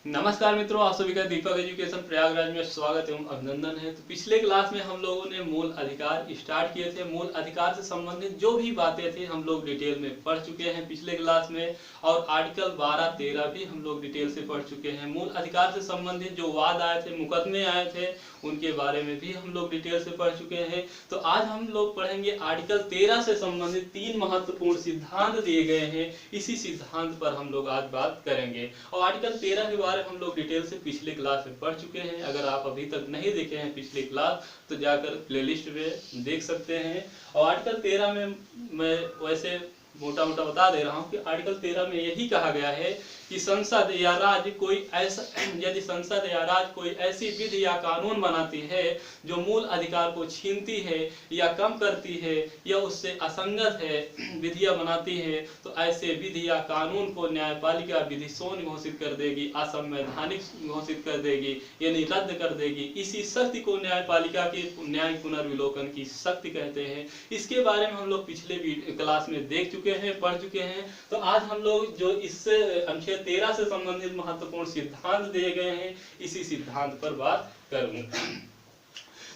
नमस्कार मित्रों, आप सभी का दीपक एजुकेशन प्रयागराज में स्वागत एवं अभिनंदन है। तो पिछले क्लास में हम लोगों ने मूल अधिकार स्टार्ट किए थे। मूल अधिकार से संबंधित जो भी बातें थी हम लोग डिटेल में पढ़ चुके हैं पिछले क्लास में, और आर्टिकल 12, 13 भी हम लोग डिटेल से पढ़ चुके हैं। मूल अधिकार से संबंधित जो वाद आए थे, मुकदमे आए थे, उनके बारे में भी हम लोग डिटेल से पढ़ चुके हैं। तो आज हम लोग पढ़ेंगे आर्टिकल 13 से संबंधित 3 महत्वपूर्ण सिद्धांत दिए गए हैं। इसी सिद्धांत पर हम लोग आज बात करेंगे, और आर्टिकल 13 के बारे में हम लोग डिटेल से पिछले क्लास में पढ़ चुके हैं। अगर आप अभी तक नहीं देखे हैं पिछले क्लास तो जाकर प्लेलिस्ट में देख सकते हैं। और आर्टिकल 13 में मैं वैसे मोटा मोटा बता दे रहा हूं कि आर्टिकल 13 में यही कहा गया है कि संसद या राज्य कोई ऐसा यदि संसद या राज्य कोई ऐसी विधि या कानून बनाती है जो मूल अधिकार को छीनती है या कम करती है या उससे असंगत है विधियां बनाती है, तो ऐसे विधि या कानून को न्यायपालिका विधिशून्य घोषित कर देगी, असंवैधानिक घोषित कर देगी, यानी रद्द कर देगी। इसी शक्ति को न्यायपालिका के न्यायिक पुनर्विलोकन की शक्ति कहते हैं। इसके बारे में हम लोग पिछले क्लास में देख चुके हैं, पढ़ चुके हैं। तो आज हम लोग जो इससे अनुच्छेद 13 से संबंधित महत्वपूर्ण सिद्धांत दिए गए हैं, इसी सिद्धांत पर बात करूंगा।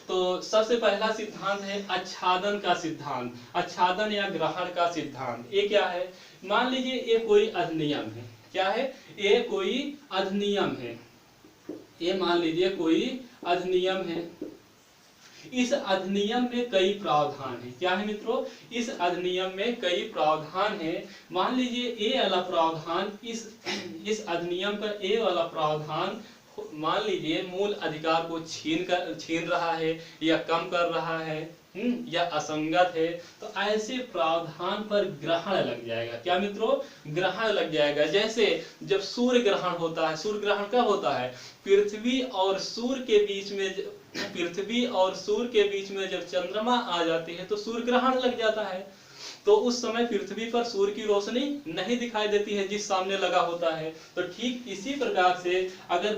तो सबसे पहला सिद्धांत है आच्छादन का सिद्धांत, आच्छादन या ग्रहण का सिद्धांत। ये क्या है? मान लीजिए ये कोई अधिनियम है। क्या है? ये कोई अधिनियम है। ये मान लीजिए कोई अधिनियम है। इस अधिनियम में कई प्रावधान है। क्या है मित्रों? इस अधिनियम में कई प्रावधान है। मान लीजिए ए वाला प्रावधान, इस अधिनियम का ए वाला प्रावधान मान लीजिए मूल अधिकार को छीन रहा है या कम कर रहा है या असंगत है, तो ऐसे प्रावधान पर ग्रहण लग जाएगा। क्या मित्रों? ग्रहण लग जाएगा। जैसे जब सूर्य ग्रहण होता है, सूर्य ग्रहण कब होता है? पृथ्वी और सूर्य के बीच में जब चंद्रमा आ जाती है तो सूर्य ग्रहण लग जाता है। तो उस समय पृथ्वी पर सूर्य की रोशनी नहीं दिखाई देती है जिस सामने लगा होता है। तो ठीक इसी प्रकार से अगर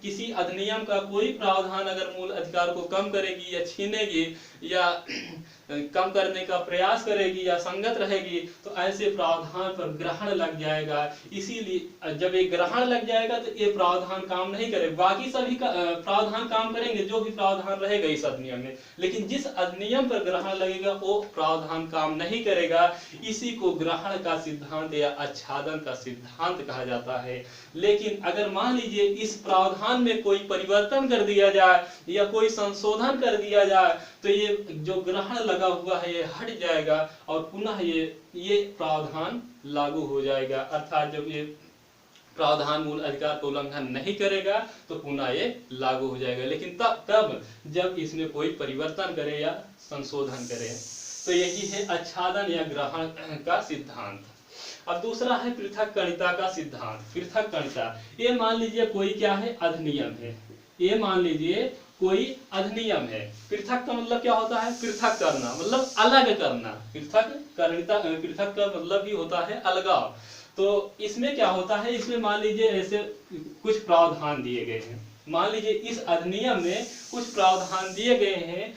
किसी अधिनियम का कोई प्रावधान अगर मूल अधिकार को कम करेगी या छीनेगी या कम करने का प्रयास करेगी या संगत रहेगी, तो ऐसे प्रावधान पर ग्रहण लग जाएगा। इसीलिए जब ये ग्रहण लग जाएगा तो ये प्रावधान काम नहीं करेगा। बाकी सभी का प्रावधान काम करेंगे, जो भी प्रावधान रहेगा इस अधिनियम में, लेकिन जिस अधिनियम पर ग्रहण लगेगा वो प्रावधान काम नहीं करेगा। इसी को ग्रहण का सिद्धांत या आच्छादन का सिद्धांत कहा जाता है। लेकिन अगर मान लीजिए इस प्रावधान में कोई परिवर्तन कर दिया जाए या कोई संशोधन कर दिया जाए, तो ये जो ग्रहण लगा हुआ है ये हट जाएगा और पुनः ये प्रावधान लागू हो जाएगा। अर्थात जब ये प्रावधान मूल अधिकार का उल्लंघन नहीं करेगा तो पुनः ये लागू हो जाएगा। लेकिन तब जब इसमें कोई परिवर्तन करे या संशोधन करे। तो यही है आच्छादन या ग्रहण का सिद्धांत। अब दूसरा है पृथक्करणिता का सिद्धांत। पृथक्करणिता, ये मान लीजिए कोई क्या है? अधिनियम है। ये मान लीजिए कोई अधिनियम है। पृथक का मतलब क्या होता है? पृथक करना, मतलब अलग करना। पृथक का मतलब ही होता है अलगाव। तो इसमें क्या होता है? इसमें मान लीजिए ऐसे कुछ प्रावधान दिए गए हैं। मान लीजिए इस अधिनियम में कुछ प्रावधान दिए गए हैं।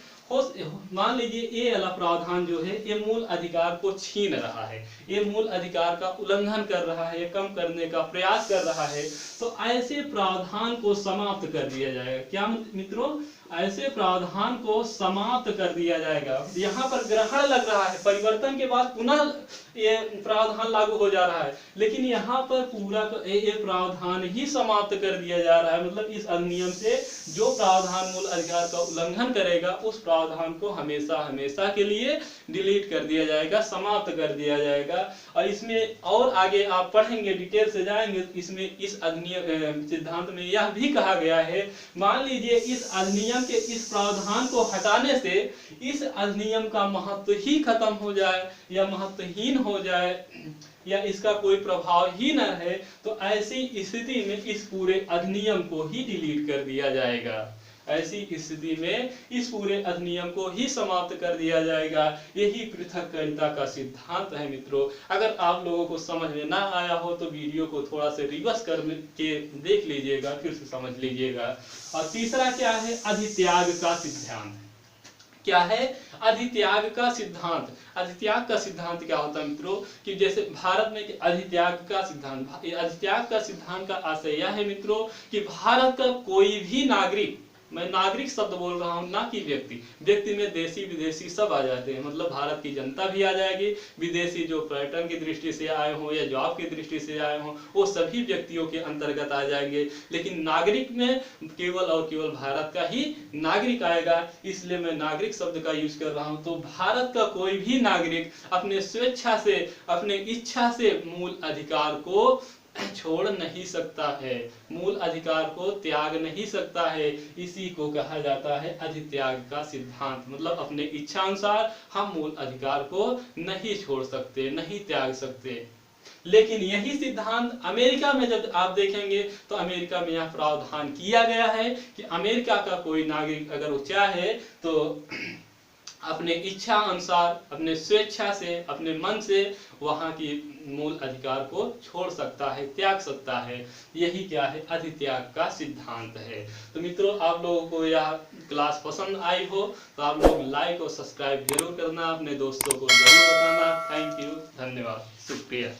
मान लीजिए ये वाला प्रावधान जो है ये मूल अधिकार को छीन रहा है, ये मूल अधिकार का उल्लंघन कर रहा है, ये कम करने का प्रयास कर रहा है। तो ऐसे प्रावधान को समाप्त कर दिया जाएगा। क्या मित्रों? ऐसे प्रावधान को समाप्त कर दिया जाएगा। यहाँ पर ग्रहण लग रहा है, परिवर्तन के बाद पुनः ये प्रावधान लागू हो जा रहा है, लेकिन यहाँ पर पूरा ये प्रावधान ही समाप्त कर दिया जा रहा है। मतलब इस अधिनियम से जो प्रावधान मूल अधिकार का उल्लंघन करेगा उस प्रावधान को हमेशा हमेशा के लिए डिलीट कर दिया जाएगा, समाप्त कर दिया जाएगा। और इसमें और आगे आप पढ़ेंगे, डिटेल से जाएंगे, इसमें इस अधिनियम सिद्धांत में यह भी कहा गया है, मान लीजिए इस अधिनियम के इस प्रावधान को हटाने से इस अधिनियम का महत्व ही खत्म हो जाए या महत्वहीन हो जाए या इसका कोई प्रभाव ही न रहे, तो ऐसी स्थिति में इस पूरे अधिनियम को ही डिलीट कर दिया जाएगा। ऐसी स्थिति में इस पूरे अधिनियम को ही समाप्त कर दिया जाएगा। यही पृथक्करणिता का सिद्धांत है मित्रों। अगर आप लोगों को समझ में ना आया हो तो वीडियो को थोड़ा सा रिवर्स करके देख लीजिएगा, फिर से समझ लीजिएगा। और तीसरा क्या है? अधित्याग का सिद्धांत। क्या है? अधित्याग का सिद्धांत। अधित्याग का सिद्धांत क्या होता है मित्रों कि जैसे भारत में अधित्याग का सिद्धांत का आशय यह है मित्रों कि भारत का कोई भी नागरिक, मैं नागरिक शब्द बोल रहा हूं ना कि व्यक्ति, व्यक्ति में देशी विदेशी सब आ जाते हैं, मतलब भारत की जनता भी आ जाएगी, विदेशी जो पर्यटन की दृष्टि से आए हों या जॉब की दृष्टि से आए हों वो सभी व्यक्तियों के अंतर्गत आ जाएंगे। लेकिन नागरिक में केवल और केवल भारत का ही नागरिक आएगा, इसलिए मैं नागरिक शब्द का यूज कर रहा हूं। तो भारत का कोई भी नागरिक अपने स्वेच्छा से, अपने इच्छा से मूल अधिकार को छोड़ नहीं सकता है, मूल अधिकार को त्याग नहीं सकता है। इसी को कहा जाता है अधित्याग का सिद्धांत, मतलब अपने इच्छा अनुसार हम मूल अधिकार को नहीं छोड़ सकते, नहीं त्याग सकते। लेकिन यही सिद्धांत अमेरिका में जब आप देखेंगे तो अमेरिका में यह प्रावधान किया गया है कि अमेरिका का कोई नागरिक अगर वो चाहे तो अपने इच्छा अनुसार, अपने स्वेच्छा से, अपने मन से वहां की मूल अधिकार को छोड़ सकता है, त्याग सकता है। यही क्या है? अधित्याग का सिद्धांत है। तो मित्रों, आप लोगों को यह क्लास पसंद आई हो तो आप लोग लाइक और सब्सक्राइब जरूर करना, अपने दोस्तों को जरूर बताना। थैंक यू, धन्यवाद, शुक्रिया।